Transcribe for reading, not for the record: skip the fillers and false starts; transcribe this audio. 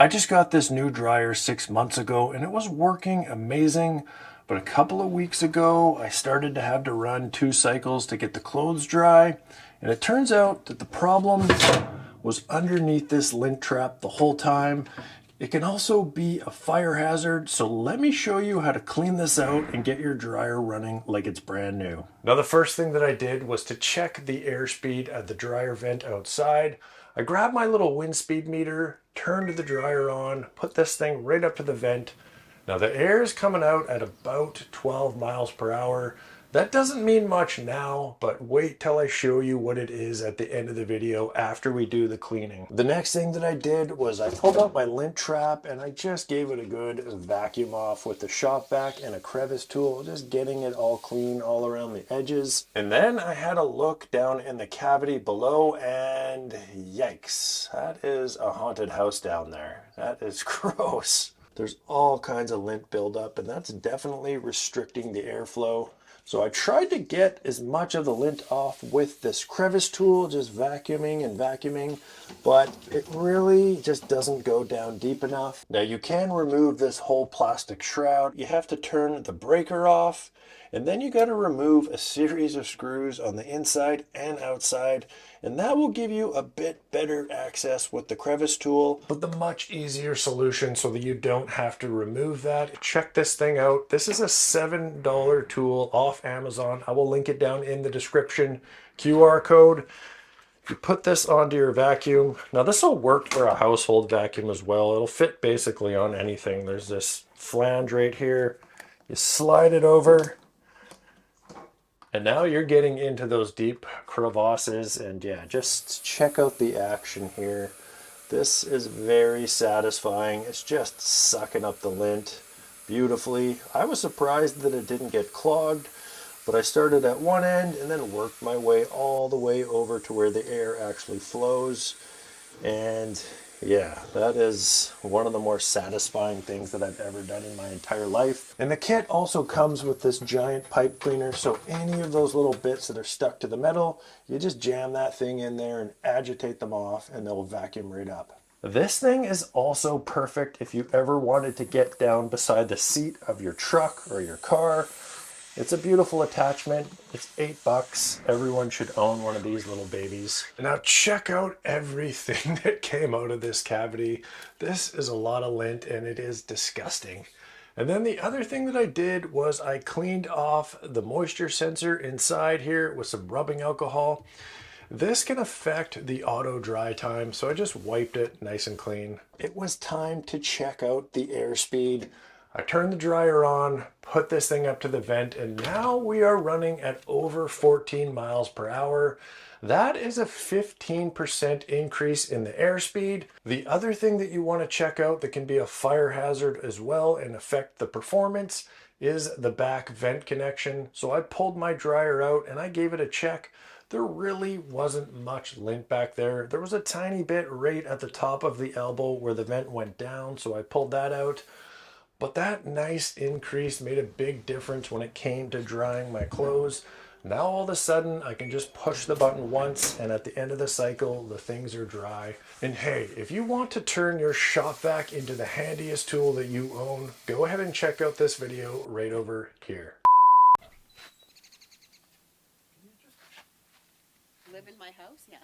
I just got this new dryer 6 months ago and it was working amazing, but a couple of weeks ago I started to have to run 2 cycles to get the clothes dry, and it turns out that the problem was underneath this lint trap the whole time. It can also be a fire hazard, so let me show you how to clean this out and get your dryer running like it's brand new. Now the first thing that I did was to check the airspeed at the dryer vent outside. I grabbed my little wind speed meter, turned the dryer on, put this thing right up to the vent. Now the air is coming out at about 12 miles per hour. That doesn't mean much now, but wait till I show you what it is at the end of the video after we do the cleaning. The next thing that I did was I pulled out my lint trap and I just gave it a good vacuum off with the shop vac and a crevice tool, just getting it all clean all around the edges. And then I had a look down in the cavity below and yikes, that is a haunted house down there. That is gross. There's all kinds of lint buildup and that's definitely restricting the airflow. So I tried to get as much of the lint off with this crevice tool, just vacuuming and vacuuming, but it really just doesn't go down deep enough. Now you can remove this whole plastic shroud. You have to turn the breaker off, and then you got to remove a series of screws on the inside and outside, and that will give you a bit better access with the crevice tool, but the much easier solution so that you don't have to remove that. Check this thing out. This is a $7 tool off Amazon. I will link it down in the description. QR code. You put this onto your vacuum. Now this will work for a household vacuum as well. It'll fit basically on anything. There's this flange right here. You slide it over. And now you're getting into those deep crevasses, and yeah, just check out the action here. This is very satisfying. It's just sucking up the lint beautifully. I was surprised that it didn't get clogged, but I started at one end and then worked my way all the way over to where the air actually flows. And yeah, that is one of the more satisfying things that I've ever done in my entire life. And the kit also comes with this giant pipe cleaner, so any of those little bits that are stuck to the metal, you just jam that thing in there and agitate them off and they'll vacuum right up. This thing is also perfect if you ever wanted to get down beside the seat of your truck or your car. It's a beautiful attachment. It's $8. Everyone should own one of these little babies. Now check out everything that came out of this cavity. This is a lot of lint and it is disgusting. And then the other thing that I did was I cleaned off the moisture sensor inside here with some rubbing alcohol. This can affect the auto dry time, so I just wiped it nice and clean. It was time to check out the airspeed. I turned the dryer on, put this thing up to the vent, and now we are running at over 14 miles per hour. That is a 15% increase in the airspeed. The other thing that you want to check out that can be a fire hazard as well and affect the performance is the back vent connection. So I pulled my dryer out and I gave it a check. There really wasn't much lint back there. There was a tiny bit right at the top of the elbow where the vent went down, so I pulled that out. But that nice increase made a big difference when it came to drying my clothes. Now all of a sudden I can just push the button once and at the end of the cycle the things are dry. And hey, if you want to turn your shop vac into the handiest tool that you own, go ahead and check out this video right over here. Live in my house? Yeah.